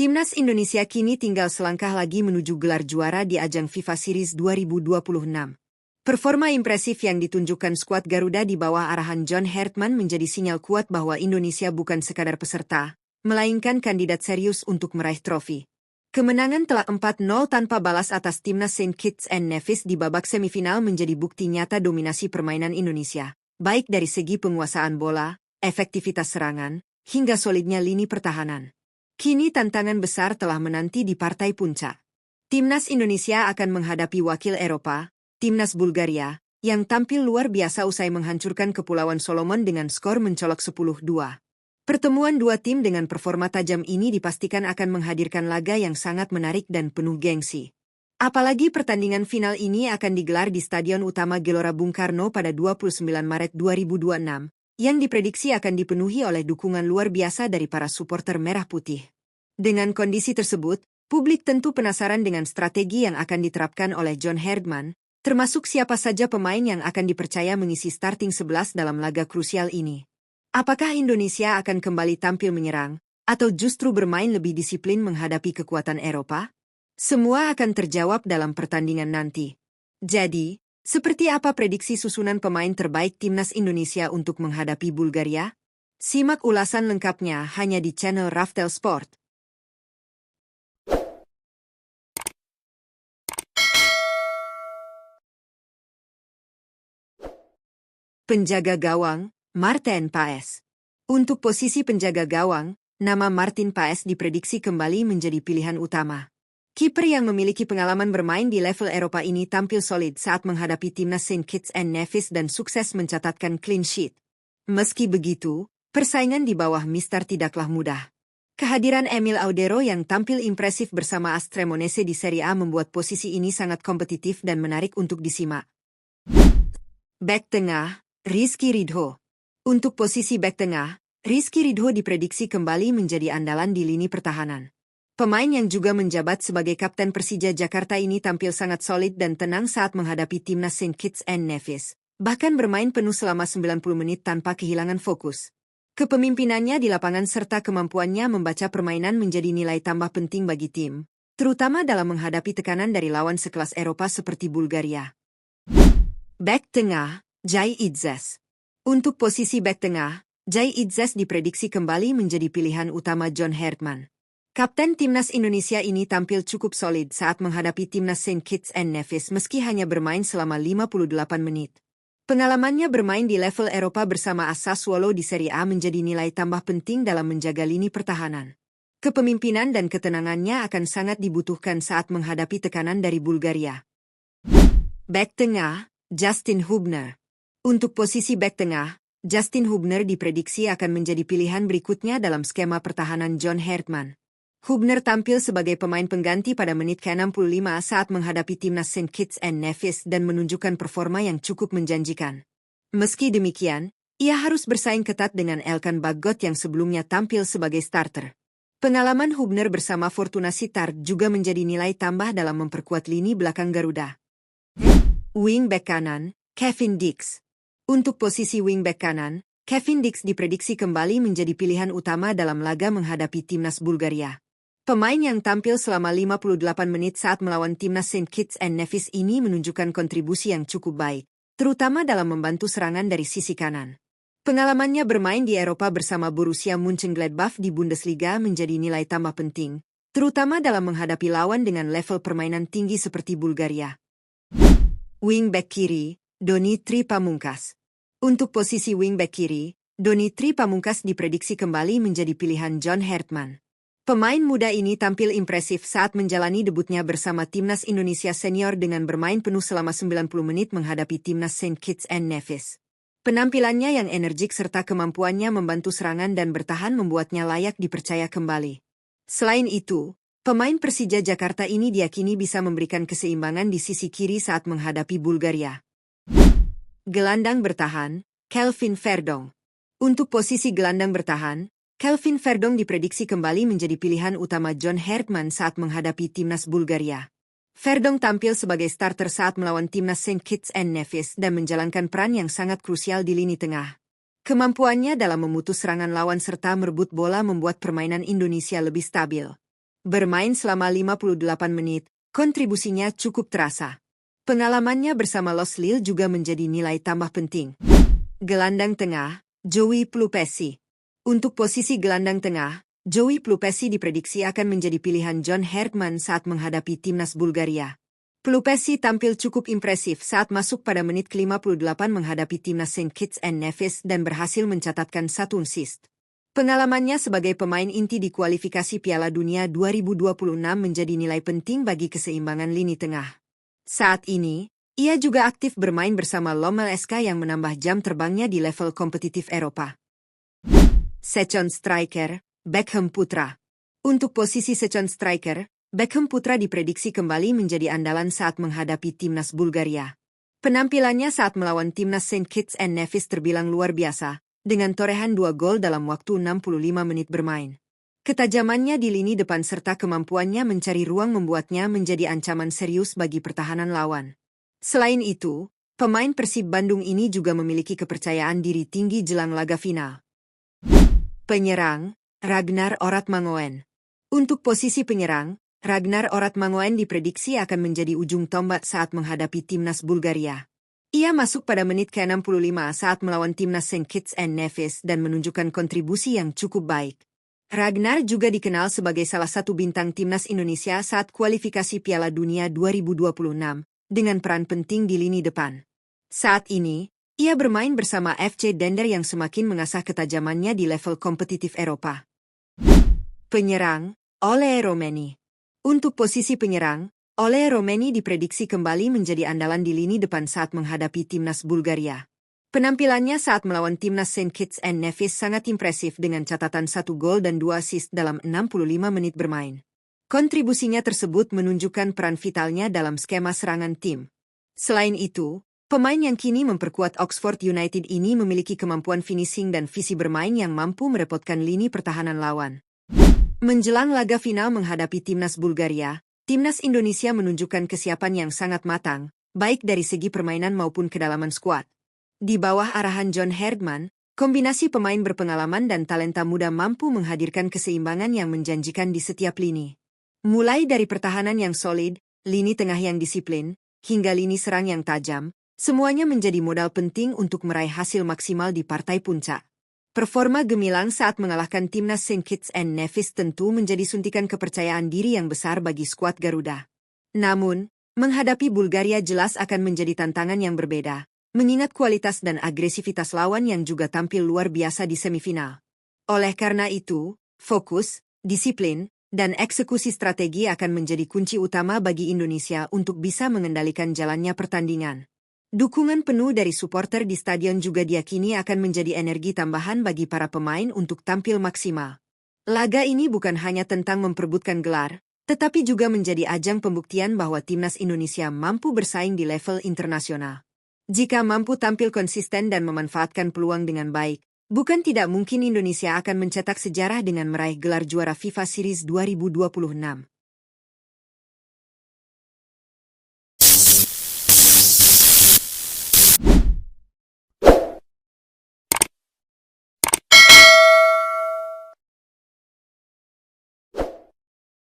Timnas Indonesia kini tinggal selangkah lagi menuju gelar juara di ajang FIFA Series 2026. Performa impresif yang ditunjukkan skuad Garuda di bawah arahan John Hartman menjadi sinyal kuat bahwa Indonesia bukan sekadar peserta, melainkan kandidat serius untuk meraih trofi. Kemenangan telak 4-0 tanpa balas atas Timnas Saint Kitts and Nevis di babak semifinal menjadi bukti nyata dominasi permainan Indonesia, baik dari segi penguasaan bola, efektivitas serangan, hingga solidnya lini pertahanan. Kini tantangan besar telah menanti di partai puncak. Timnas Indonesia akan menghadapi wakil Eropa, Timnas Bulgaria, yang tampil luar biasa usai menghancurkan Kepulauan Solomon dengan skor mencolok 10-2. Pertemuan dua tim dengan performa tajam ini dipastikan akan menghadirkan laga yang sangat menarik dan penuh gengsi. Apalagi pertandingan final ini akan digelar di Stadion Utama Gelora Bung Karno pada 29 Maret 2026. Yang diprediksi akan dipenuhi oleh dukungan luar biasa dari para supporter merah putih. Dengan kondisi tersebut, publik tentu penasaran dengan strategi yang akan diterapkan oleh John Hartman, termasuk siapa saja pemain yang akan dipercaya mengisi starting 11 dalam laga krusial ini. Apakah Indonesia akan kembali tampil menyerang, atau justru bermain lebih disiplin menghadapi kekuatan Eropa? Semua akan terjawab dalam pertandingan nanti. Jadi, seperti apa prediksi susunan pemain terbaik Timnas Indonesia untuk menghadapi Bulgaria? Simak ulasan lengkapnya hanya di channel Raftel Sport. Penjaga gawang, Martin Paes. Untuk posisi penjaga gawang, nama Martin Paes diprediksi kembali menjadi pilihan utama. Kiper yang memiliki pengalaman bermain di level Eropa ini tampil solid saat menghadapi Timnas Saint Kitts and Nevis dan sukses mencatatkan clean sheet. Meski begitu, persaingan di bawah Mister tidaklah mudah. Kehadiran Emil Audero yang tampil impresif bersama AS Cremonese di Serie A membuat posisi ini sangat kompetitif dan menarik untuk disimak. Bek tengah, Rizky Ridho. Untuk posisi bek tengah, Rizky Ridho diprediksi kembali menjadi andalan di lini pertahanan. Pemain yang juga menjabat sebagai kapten Persija Jakarta ini tampil sangat solid dan tenang saat menghadapi Timnas Saint Kitts and Nevis, bahkan bermain penuh selama 90 menit tanpa kehilangan fokus. Kepemimpinannya di lapangan serta kemampuannya membaca permainan menjadi nilai tambah penting bagi tim, terutama dalam menghadapi tekanan dari lawan sekelas Eropa seperti Bulgaria. Bek tengah, Jai Idzes. Untuk posisi bek tengah, Jai Idzes diprediksi kembali menjadi pilihan utama John Hartman. Kapten Timnas Indonesia ini tampil cukup solid saat menghadapi Timnas Saint Kitts and Nevis meski hanya bermain selama 58 menit. Pengalamannya bermain di level Eropa bersama AS Sassuolo di Serie A menjadi nilai tambah penting dalam menjaga lini pertahanan. Kepemimpinan dan ketenangannya akan sangat dibutuhkan saat menghadapi tekanan dari Bulgaria. Bek tengah, Justin Hubner. Untuk posisi bek tengah, Justin Hubner diprediksi akan menjadi pilihan berikutnya dalam skema pertahanan John Hartman. Hubner tampil sebagai pemain pengganti pada menit ke-65 saat menghadapi Timnas Saint Kitts and Nevis dan menunjukkan performa yang cukup menjanjikan. Meski demikian, ia harus bersaing ketat dengan Elkan Bagot yang sebelumnya tampil sebagai starter. Pengalaman Hubner bersama Fortuna Sittard juga menjadi nilai tambah dalam memperkuat lini belakang Garuda. Wing back kanan, Kevin Dix. Untuk posisi wing back kanan, Kevin Dix diprediksi kembali menjadi pilihan utama dalam laga menghadapi Timnas Bulgaria. Pemain yang tampil selama 58 menit saat melawan Timnas Saint Kitts and Nevis ini menunjukkan kontribusi yang cukup baik, terutama dalam membantu serangan dari sisi kanan. Pengalamannya bermain di Eropa bersama Borussia Mönchengladbach di Bundesliga menjadi nilai tambah penting, terutama dalam menghadapi lawan dengan level permainan tinggi seperti Bulgaria. Wingback kiri, Donny Pamungkas. Untuk posisi wingback kiri, Donny Pamungkas diprediksi kembali menjadi pilihan John Hartman. Pemain muda ini tampil impresif saat menjalani debutnya bersama Timnas Indonesia Senior dengan bermain penuh selama 90 menit menghadapi Timnas Saint Kitts and Nevis. Penampilannya yang energik serta kemampuannya membantu serangan dan bertahan membuatnya layak dipercaya kembali. Selain itu, pemain Persija Jakarta ini diyakini bisa memberikan keseimbangan di sisi kiri saat menghadapi Bulgaria. Gelandang bertahan, Kelvin Verdonk. Untuk posisi gelandang bertahan, Kelvin Verdonk diprediksi kembali menjadi pilihan utama John Hartman saat menghadapi Timnas Bulgaria. Verdonk tampil sebagai starter saat melawan Timnas Saint Kitts and Nevis dan menjalankan peran yang sangat krusial di lini tengah. Kemampuannya dalam memutus serangan lawan serta merebut bola membuat permainan Indonesia lebih stabil. Bermain selama 58 menit, kontribusinya cukup terasa. Pengalamannya bersama Los Lille juga menjadi nilai tambah penting. Gelandang tengah, Joey Plupesi. Untuk posisi gelandang tengah, Joey Plupesi diprediksi akan menjadi pilihan John Herdman saat menghadapi timnas Bulgaria. Plupesi tampil cukup impresif saat masuk pada menit ke-58 menghadapi timnas St. Kitts and Nevis dan berhasil mencatatkan 1 assist. Pengalamannya sebagai pemain inti di kualifikasi Piala Dunia 2026 menjadi nilai penting bagi keseimbangan lini tengah. Saat ini, ia juga aktif bermain bersama Lommel SK yang menambah jam terbangnya di level kompetitif Eropa. Second striker, Beckham Putra. Untuk posisi second striker, Beckham Putra diprediksi kembali menjadi andalan saat menghadapi timnas Bulgaria. Penampilannya saat melawan timnas St. Kitts and Nevis terbilang luar biasa, dengan torehan 2 gol dalam waktu 65 menit bermain. Ketajamannya di lini depan serta kemampuannya mencari ruang membuatnya menjadi ancaman serius bagi pertahanan lawan. Selain itu, pemain Persib Bandung ini juga memiliki kepercayaan diri tinggi jelang laga final. Penyerang, Ragnar Oratmangoen. Untuk posisi penyerang, Ragnar Oratmangoen diprediksi akan menjadi ujung tombak saat menghadapi timnas Bulgaria. Ia masuk pada menit ke-65 saat melawan timnas St. Kitts and Nevis dan menunjukkan kontribusi yang cukup baik. Ragnar juga dikenal sebagai salah satu bintang timnas Indonesia saat kualifikasi Piala Dunia 2026, dengan peran penting di lini depan. Saat ini, ia bermain bersama FC Dender yang semakin mengasah ketajamannya di level kompetitif Eropa. Penyerang, Ole Romeni. Untuk posisi penyerang, Ole Romeni diprediksi kembali menjadi andalan di lini depan saat menghadapi timnas Bulgaria. Penampilannya saat melawan timnas St. Kitts and Nevis sangat impresif dengan catatan 1 gol dan 2 assist dalam 65 menit bermain. Kontribusinya tersebut menunjukkan peran vitalnya dalam skema serangan tim. Selain itu, pemain yang kini memperkuat Oxford United ini memiliki kemampuan finishing dan visi bermain yang mampu merepotkan lini pertahanan lawan. Menjelang laga final menghadapi timnas Bulgaria, timnas Indonesia menunjukkan kesiapan yang sangat matang, baik dari segi permainan maupun kedalaman skuad. Di bawah arahan John Herdman, kombinasi pemain berpengalaman dan talenta muda mampu menghadirkan keseimbangan yang menjanjikan di setiap lini. Mulai dari pertahanan yang solid, lini tengah yang disiplin, hingga lini serang yang tajam, semuanya menjadi modal penting untuk meraih hasil maksimal di partai puncak. Performa gemilang saat mengalahkan timnas St. Kitts and Nevis tentu menjadi suntikan kepercayaan diri yang besar bagi skuad Garuda. Namun, menghadapi Bulgaria jelas akan menjadi tantangan yang berbeda, mengingat kualitas dan agresivitas lawan yang juga tampil luar biasa di semifinal. Oleh karena itu, fokus, disiplin, dan eksekusi strategi akan menjadi kunci utama bagi Indonesia untuk bisa mengendalikan jalannya pertandingan. Dukungan penuh dari supporter di stadion juga diyakini akan menjadi energi tambahan bagi para pemain untuk tampil maksimal. Laga ini bukan hanya tentang memperebutkan gelar, tetapi juga menjadi ajang pembuktian bahwa timnas Indonesia mampu bersaing di level internasional. Jika mampu tampil konsisten dan memanfaatkan peluang dengan baik, bukan tidak mungkin Indonesia akan mencetak sejarah dengan meraih gelar juara FIFA Series 2026.